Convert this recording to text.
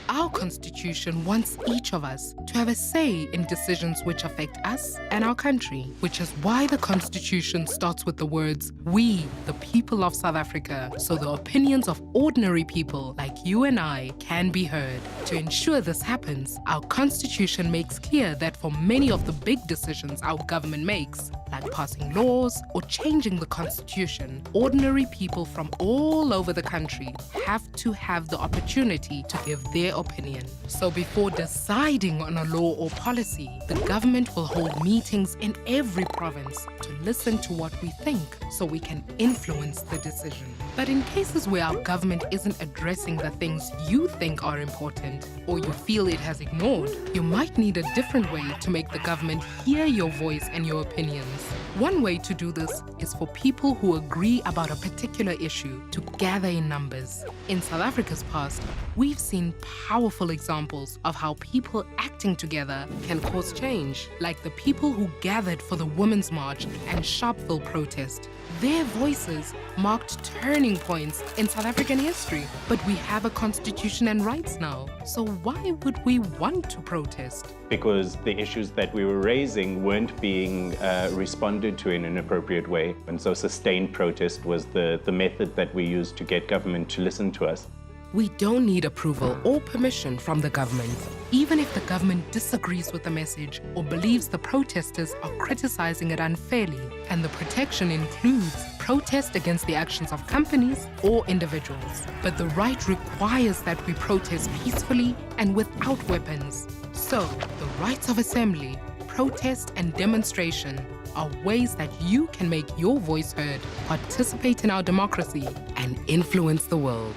Our Constitution wants each of us to have a say in decisions which affect us and our country, which is why the Constitution starts with the words, "We, the people of South Africa," so the opinions of ordinary people like you and I can be heard. To ensure this happens, our Constitution makes clear that for many of the big decisions our government makes, like passing laws or changing the Constitution, ordinary people from all over the country have to have the opportunity to give their opinion. So before deciding on a law or policy, the government will hold meetings in every province to listen to what we think so we can influence the decision. But in cases where our government isn't addressing the things you think are important or you feel it has ignored, you might need a different way to make the government hear your voice and your opinions. One way to do this is for people who agree about a particular issue to gather in numbers. In South Africa's past, we've seen powerful examples of how people acting together can cause change, like the people who gathered for the Women's March and Sharpeville protest. Their voices marked turning points in South African history, but we have a constitution and rights now. So why would we want to protest? Because the issues that we were raising weren't being responded to in an appropriate way. And so sustained protest was the method that we used to get government to listen to us. We don't need approval or permission from the government. Even if the government disagrees with the message or believes the protesters are criticizing it unfairly, and the protection includes protest against the actions of companies or individuals. But the right requires that we protest peacefully and without weapons. So, the rights of assembly, protest and demonstration are ways that you can make your voice heard, participate in our democracy, and influence the world.